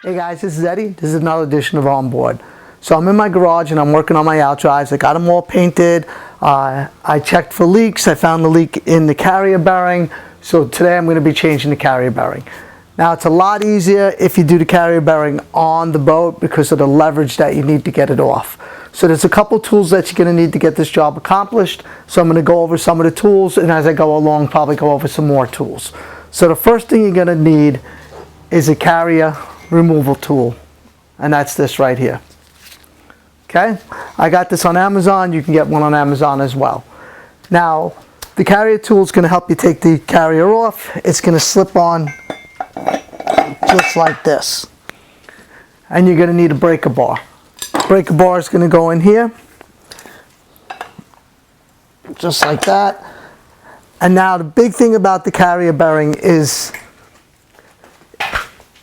Hey guys, this is Eddie. This is another edition of On Board. So I'm in my garage and I'm working on my out drives. I got them all painted. I checked for leaks. I found the leak in the carrier bearing. So today I'm going to be changing the carrier bearing. Now it's a lot easier if you do the carrier bearing on the boat because of the leverage that you need to get it off. So there's a couple tools that you're going to need to get this job accomplished. So I'm going to go over some of the tools, and as I go along probably go over some more tools. So the first thing you're going to need is a carrier removal tool, and that's this right here. Okay, I got this on Amazon. You can get one on Amazon as well. Now the carrier tool is going to help you take the carrier off. It's going to slip on just like this, and you're going to need a breaker bar. Breaker bar is going to go in here just like that. And now the big thing about the carrier bearing is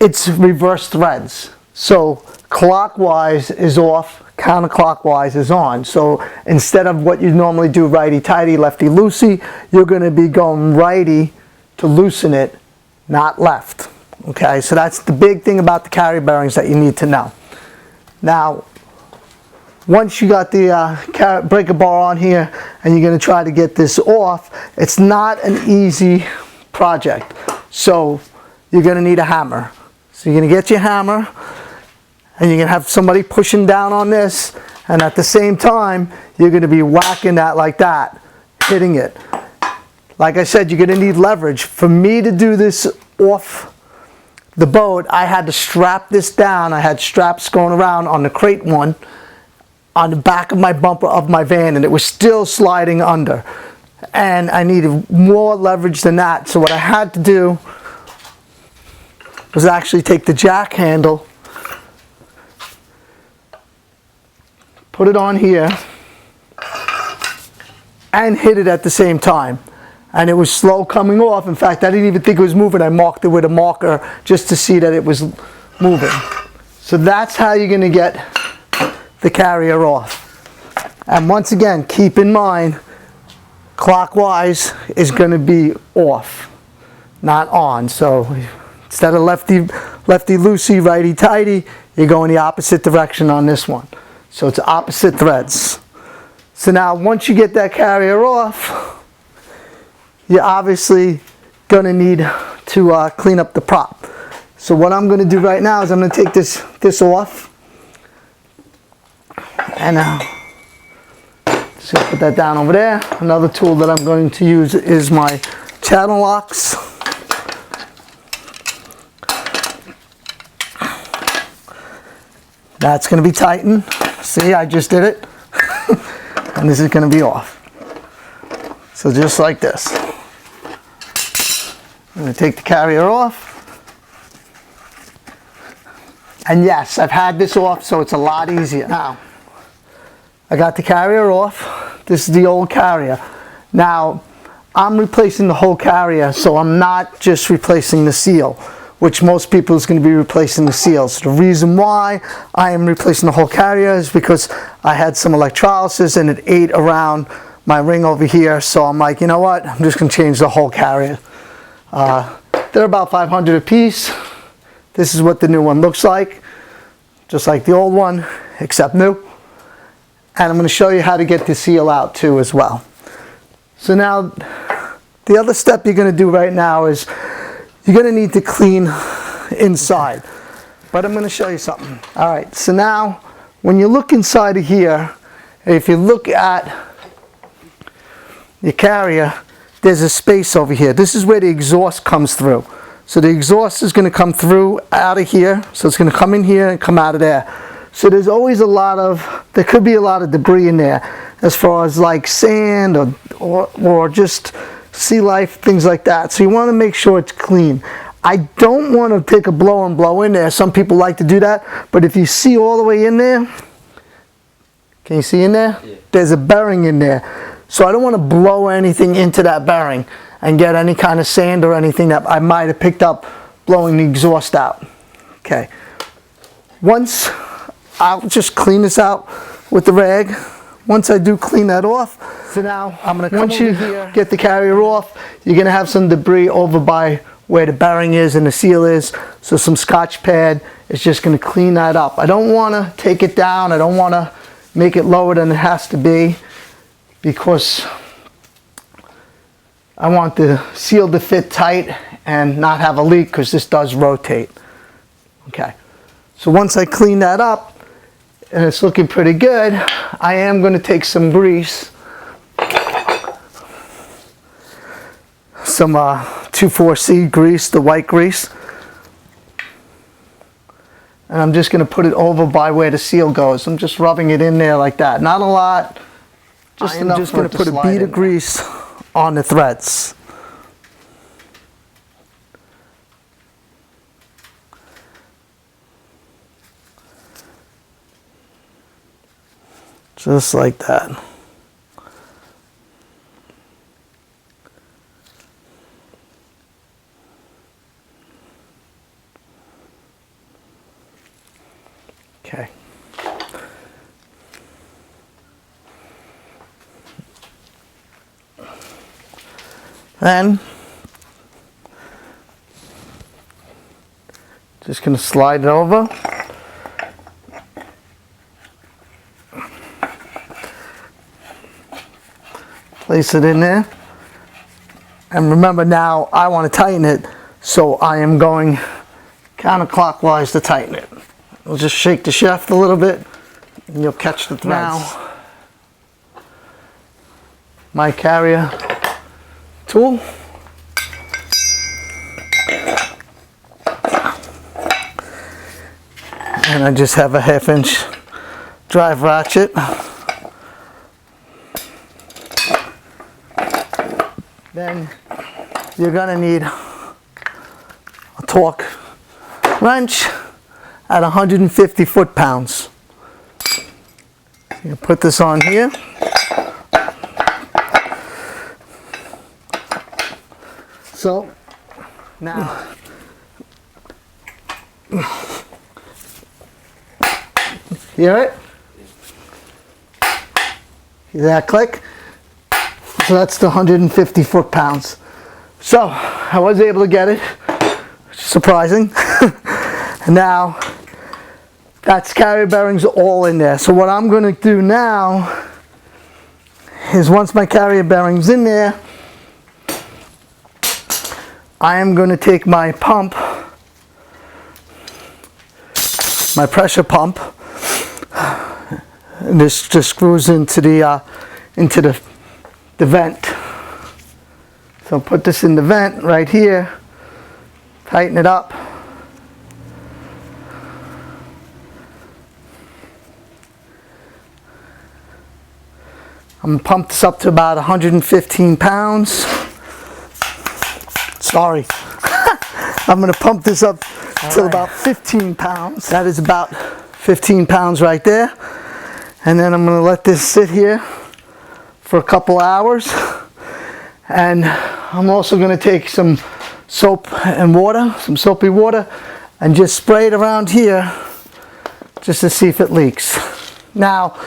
it's reverse threads. So clockwise is off, counterclockwise is on. So instead of what you normally do righty-tighty, lefty-loosey, you're going to be going righty to loosen it, not left. Okay, so that's the big thing about the carrier bearings that you need to know. Now, once you got the breaker bar on here and you're going to try to get this off, it's not an easy project. So you're going to need a hammer. So you're going to get your hammer and you're going to have somebody pushing down on this, and at the same time you're going to be whacking that like that, hitting it. Like I said, you're going to need leverage. For me to do this off the boat, I had to strap this down. I had straps going around on the crate one on the back of my bumper of my van, and it was still sliding under, and I needed more leverage than that. So what I had to do was actually take the jack handle, put it on here, and hit it at the same time. And it was slow coming off. In fact, I didn't even think it was moving. I marked it with a marker just to see that it was moving. So that's how you're going to get the carrier off. And once again, keep in mind, clockwise is going to be off, not on. So instead of lefty-loosey, righty-tighty, you're going the opposite direction on this one. So it's opposite threads. So now once you get that carrier off, you're obviously going to need to clean up the prop. So what I'm going to do right now is I'm going to take this off. And just gonna put that down over there. Another tool that I'm going to use is my channel locks. That's going to be tightened. See, I just did it. And this is going to be off. So just like this. I'm going to take the carrier off. And yes, I've had this off, so it's a lot easier. Now, I got the carrier off. This is the old carrier. Now, I'm replacing the whole carrier, so I'm not just replacing the seal, which most people is going to be replacing the seals. The reason why I am replacing the whole carrier is because I had some electrolysis and it ate around my ring over here. So I'm like, you know what? I'm just going to change the whole carrier. They're about 500 a piece. This is what the new one looks like, just like the old one, except new. And I'm going to show you how to get the seal out too as well. So now, the other step you're going to do right now is you're going to need to clean inside. But I'm going to show you something. All right, so now when you look inside of here, if you look at your carrier, there's a space over here. This is where the exhaust comes through. So the exhaust is going to come through out of here. So it's going to come in here and come out of there. So there's always there could be a lot of debris in there as far as like sand or just sea life, things like that. So you want to make sure it's clean. I don't want to take a blower and blow in there. Some people like to do that. But if you see all the way in there, can you see in there? Yeah. There's a bearing in there. So I don't want to blow anything into that bearing and get any kind of sand or anything that I might have picked up blowing the exhaust out. Okay. Once I'll just clean this out with the rag. Once I do clean that off, so now I'm going to come over here, get the carrier off. You're going to have some debris over by where the bearing is and the seal is. So some Scotch pad is just going to clean that up. I don't want to take it down. I don't want to make it lower than it has to be, because I want the seal to fit tight and not have a leak, because this does rotate. Okay, so once I clean that up and it's looking pretty good, I am going to take some grease, some 24C grease, the white grease, and I'm just going to put it over by where the seal goes. I'm just rubbing it in there like that. Not a lot, just enough. I'm just going to put a bead of grease on the threads. Just like that. Okay. Then just going to slide it over. Place it in there. And remember, now I want to tighten it, so I am going counterclockwise to tighten it. We'll just shake the shaft a little bit and you'll catch the threads. Now, my carrier tool. And I just have a 1/2 inch drive ratchet. Then you're going to need a torque wrench at 150 foot-pounds. You put this on here. So now, hear it? Hear that click? So that's the 150 foot-pounds. So I was able to get it, surprising. And now that's carrier bearings all in there. So what I'm going to do now is, once my carrier bearings in there, I am going to take my pump, my pressure pump, and this just screws into the vent. So put this in the vent right here, tighten it up. I'm going to pump this up to about 115 pounds. Sorry. I'm going to pump this up to about 15 pounds. That is about 15 pounds right there. And then I'm going to let this sit here for a couple hours. And I'm also going to take some soap and water, some soapy water, and just spray it around here just to see if it leaks. Now,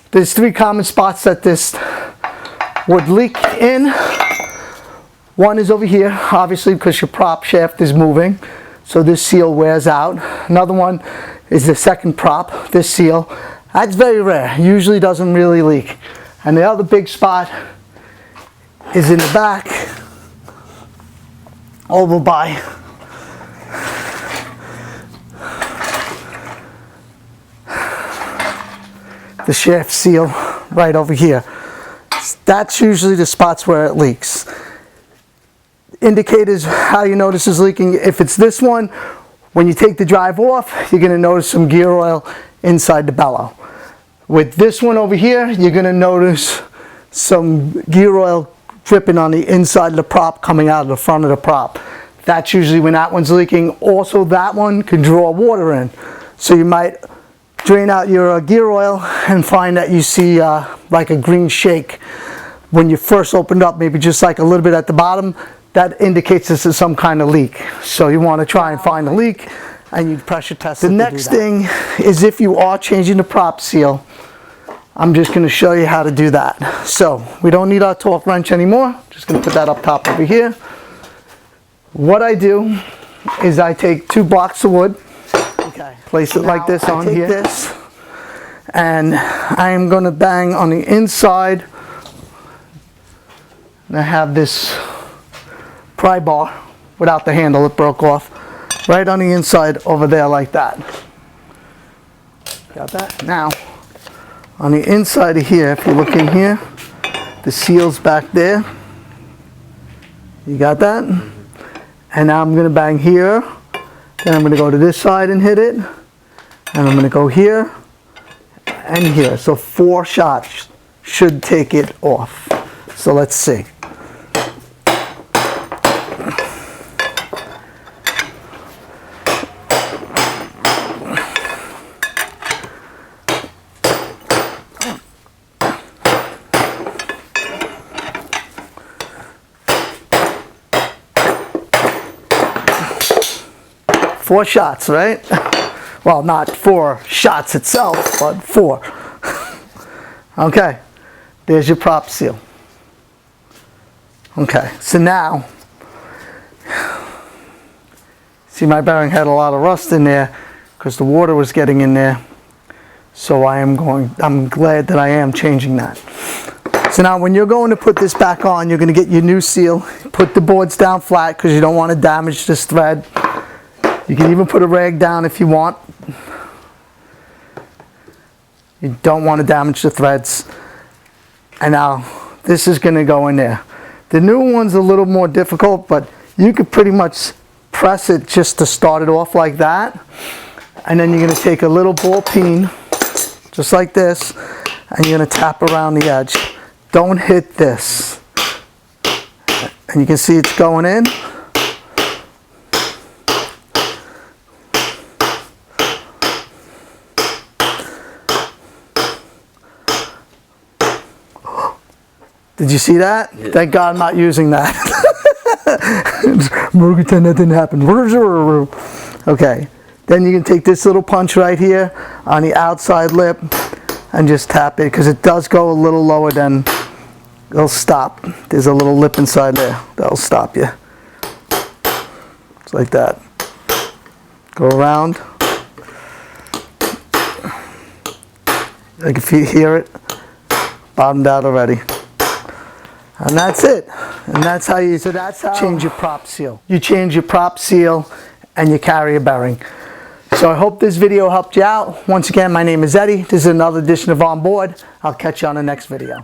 there's 3 common spots that this would leak in. One is over here, obviously, because your prop shaft is moving, so this seal wears out. Another one is the second prop, this seal. That's very rare, usually doesn't really leak. And the other big spot is in the back, over by the shaft seal right over here. That's usually the spots where it leaks. Indicators how you notice is leaking. If it's this one, when you take the drive off, you're going to notice some gear oil inside the bellow. With this one over here, you're going to notice some gear oil dripping on the inside of the prop coming out of the front of the prop. That's usually when that one's leaking. Also, that one can draw water in. So you might drain out your gear oil and find that you see like a green shake when you first opened up, maybe just like a little bit at the bottom. That indicates this is some kind of leak. So you want to try and find the leak, and you pressure test it. The next thing is, if you are changing the prop seal, I'm just going to show you how to do that. So we don't need our torque wrench anymore. Just going to put that up top over here. What I do is I take 2 blocks of wood. Okay. Place it like this on here. This, and I am going to bang on the inside. And I have this pry bar without the handle, it broke off. Right on the inside over there like that. Got that? Now, on the inside of here, if you look in here, the seal's back there. You got that? And now I'm going to bang here. Then I'm going to go to this side and hit it. And I'm going to go here and here. So 4 shots should take it off. So let's see. Four shots, right? Well, not 4 shots itself, but 4. Okay, there's your prop seal. Okay, so now, see, my bearing had a lot of rust in there because the water was getting in there. So I'm glad that I am changing that. So now when you're going to put this back on, you're going to get your new seal. Put the boards down flat because you don't want to damage this thread. You can even put a rag down if you want. You don't want to damage the threads. And now this is going to go in there. The new one's a little more difficult, but you could pretty much press it just to start it off like that. And then you're going to take a little ball peen, just like this, and you're going to tap around the edge. Don't hit this. And you can see it's going in. Did you see that? Yeah. Thank God I'm not using that. Pretend that didn't happen. Okay, then you can take this little punch right here on the outside lip and just tap it because it does go a little lower than it'll stop. There's a little lip inside there that'll stop you. It's like that. Go around. Like if you hear it, bottomed out already. And that's it. And that's how you change your prop seal. You change your prop seal and your carrier bearing. So I hope this video helped you out. Once again, my name is Eddie. This is another edition of On Board. I'll catch you on the next video.